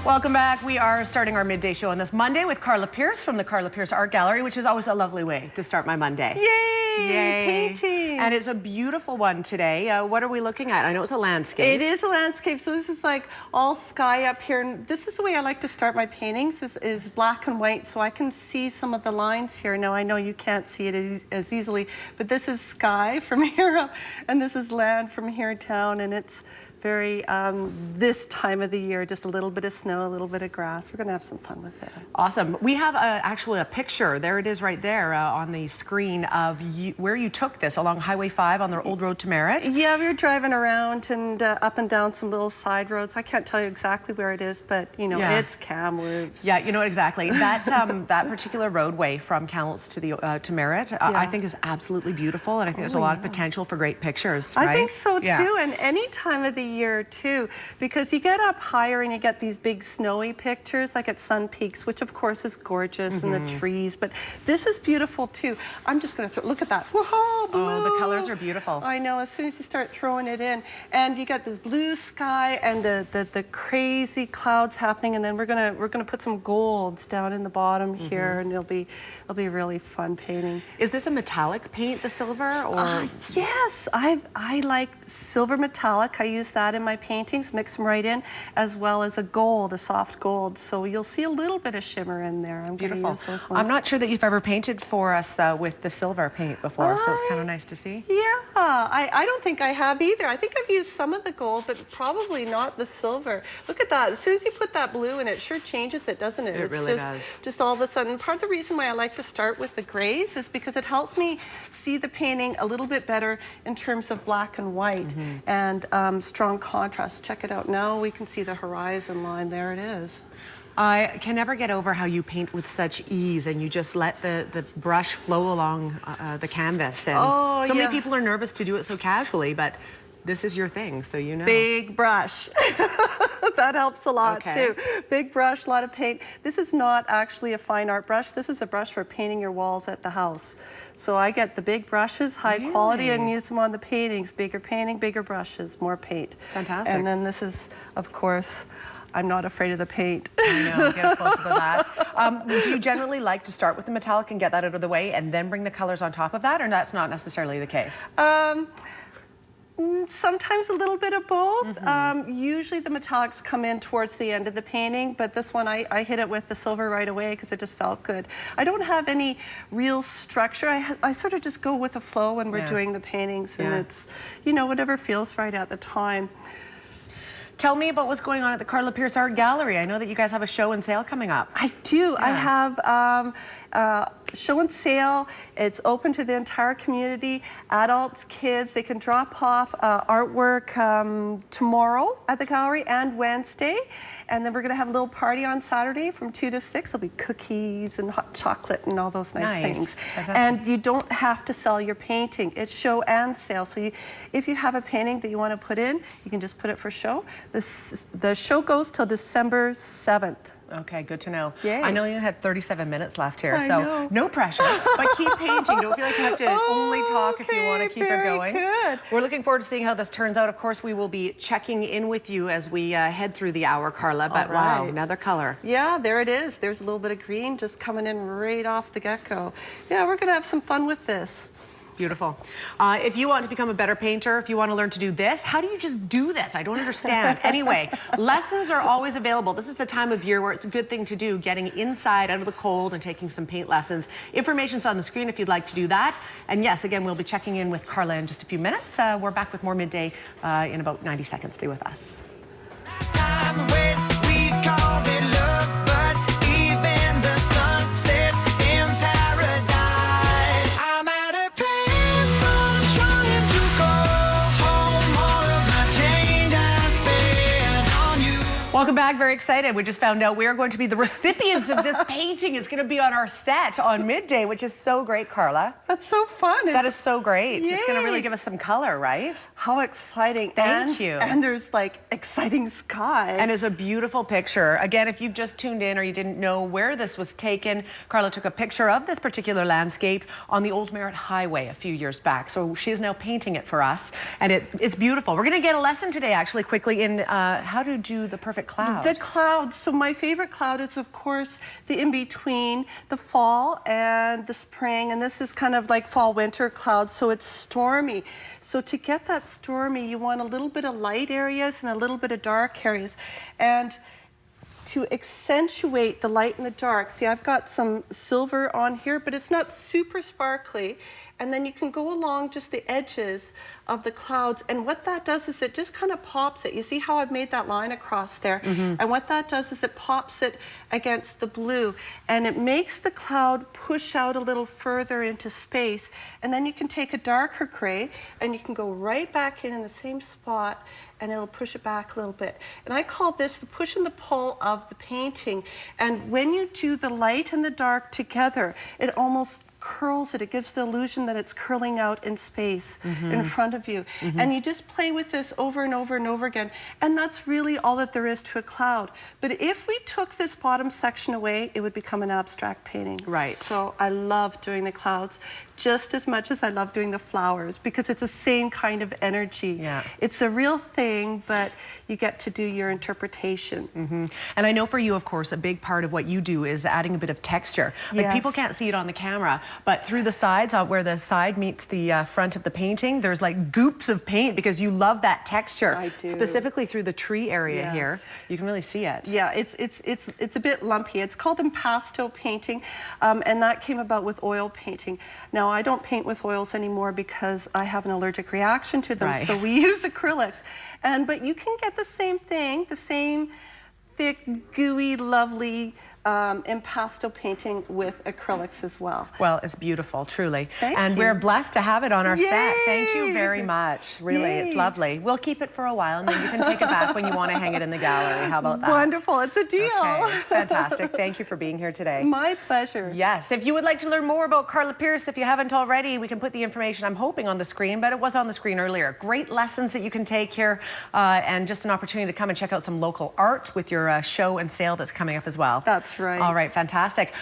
Welcome back. We are starting our midday show on this Monday with Karla Pearce from the Karla Pearce Art Gallery, which is always a lovely way to start my Monday. Yay! Yay! Painting! And it's a beautiful one today. What are we looking at? I know it's a landscape. It is a landscape, so this is like all sky up here. And this is the way I like to start my paintings, is black and white, so I can see some of the lines here. Now, I know you can't see it as easily, but this is sky from here up, and this is land from here down, and it's very, this time of the year, just a little bit of snow, a little bit of grass. We're gonna have some fun with it. Awesome. We have actually a picture, there it is right there on the screen of where you took this along Highway 5 on the old road to Merritt. Yeah, we were driving around and up and down some little side roads. I can't tell you exactly where it is, but you know, it's Kamloops. Yeah, you know exactly. That that particular roadway from Kamloops to the to Merritt, I think is absolutely beautiful, and I think there's a lot of potential for great pictures. Right? I think so too, and any time of the year too, because you get up higher and you get these big snowy pictures like at Sun Peaks, which of course is gorgeous, and the trees, but this is beautiful too. I'm just going to look at that. Whoa, blue. Oh, the colors are beautiful. I know, as soon as you start throwing it in, and you got this blue sky and the crazy clouds happening, and then we're gonna put some golds down in the bottom here, and it'll be really fun painting. Is this a metallic paint, the silver, or? Yes, I like silver metallic. I use that in my paintings, mix them right in, as well as a gold, a soft gold. So you'll see a little bit of shimmer in there. I'm beautiful. Use those ones. I'm not sure that you've ever painted for us with the silver paint before, so it's kind of nice to see. Yeah, I don't think I have either. I think I've used some of the gold, but probably not the silver. Look at that. As soon as you put that blue in, it sure changes it, doesn't it? It really does. Just all of a sudden. Part of the reason why I like to start with the grays is because it helps me see the painting a little bit better in terms of black and white and strong contrast. Check it out now. We can see the horizon line. There it is. I can never get over how you paint with such ease, and you just let the brush flow along the canvas. And so many people are nervous to do it so casually, but this is your thing, so you know. Big brush. That helps a lot too. Big brush, a lot of paint. This is not actually a fine art brush. This is a brush for painting your walls at the house. So I get the big brushes, high quality, and use them on the paintings. Bigger painting, bigger brushes, more paint. Fantastic. And then this is, of course, I'm not afraid of the paint. I know, get a close-up of that. Do you generally like to start with the metallic and get that out of the way and then bring the colors on top of that, or that's not necessarily the case? Sometimes a little bit of both. Usually the metallics come in towards the end of the painting, but this one I hit it with the silver right away because it just felt good. I don't have any real structure. I sort of just go with the flow when we're doing the paintings, and it's, you know, whatever feels right at the time. Tell me about what's going on at the Karla Pearce Art Gallery. I know that you guys have a show and sale coming up. I do. I have show and sale. It's open to the entire community, adults, kids. They can drop off artwork tomorrow at the gallery and Wednesday. And then we're going to have a little party on Saturday from 2 to 6. There'll be cookies and hot chocolate and all those nice things. Fantastic. And you don't have to sell your painting. It's show and sale. So if you have a painting that you want to put in, you can just put it for show. The show goes till December 7th. Okay, good to know. Yay. I know you had 37 minutes left here, so no pressure, but keep painting. Don't feel like you have to only talk if you want to keep it going. Good. We're looking forward to seeing how this turns out. Of course, we will be checking in with you as we head through the hour, Karla, but wow, another color. Yeah, there it is. There's a little bit of green just coming in right off the get-go. Yeah, we're going to have some fun with this. Beautiful. If you want to become a better painter, if you want to learn to do this, how do you just do this? I don't understand. Anyway, lessons are always available. This is the time of year where it's a good thing to do, getting inside out of the cold and taking some paint lessons. Information's on the screen if you'd like to do that. And yes, again, we'll be checking in with Karla in just a few minutes. We're back with more Midday in about 90 seconds. Stay with us. Welcome back. Very excited. We just found out we are going to be the recipients of this painting. It's going to be on our set on Midday, which is so great, Karla. That's so fun. That is so great. Yay. It's going to really give us some color, right? How exciting. Thank you. And there's like exciting sky. And it's a beautiful picture. Again, if you've just tuned in or you didn't know where this was taken, Karla took a picture of this particular landscape on the Old Merritt Highway a few years back. So she is now painting it for us, and it's beautiful. We're going to get a lesson today, actually, quickly in how to do the perfect cloud? The clouds. So my favorite cloud is, of course, the in-between, the fall and the spring. And this is kind of like fall-winter clouds, so it's stormy. So to get that stormy, you want a little bit of light areas and a little bit of dark areas. And to accentuate the light and the dark, see, I've got some silver on here, but it's not super sparkly. And then you can go along just the edges of the clouds. And what that does is it just kind of pops it. You see how I've made that line across there? And what that does is it pops it against the blue. And it makes the cloud push out a little further into space. And then you can take a darker gray and you can go right back in the same spot, and it'll push it back a little bit. And I call this the push and the pull of the painting. And when you do the light and the dark together, it almost curls it. It gives the illusion that it's curling out in space in front of you. And you just play with this over and over and over again. And that's really all that there is to a cloud. But if we took this bottom section away, it would become an abstract painting. Right. So I love doing the clouds just as much as I love doing the flowers, because it's the same kind of energy. Yeah. It's a real thing, but you get to do your interpretation. And I know for you, of course, a big part of what you do is adding a bit of texture. Like Yes. people can't see it on the camera, but through the sides, where the side meets the front of the painting, there's like goops of paint because you love that texture. I do. Specifically through the tree area Yes. here. You can really see it. Yeah, it's a bit lumpy. It's called impasto painting, and that came about with oil painting. Now, I don't paint with oils anymore because I have an allergic reaction to them, Right. so we use acrylics. But you can get the same thing, the same thick, gooey, lovely impasto painting with acrylics as well. Well, it's beautiful, truly. Thank and you. we're blessed to have it on our set. Thank you Yay! very much. Really, it's Yay. lovely. We'll keep it for a while and then you can take it back when you want to hang it in the gallery. How about that? Wonderful, it's a deal. Okay, fantastic. Thank you for being here today. My pleasure. Yes, if you would like to learn more about Karla Pearce, if you haven't already, we can put the information, I'm hoping, on the screen, but it was on the screen earlier. Great lessons that you can take here, and just an opportunity to come and check out some local art with your show and sale that's coming up as well. That's right. All right, fantastic.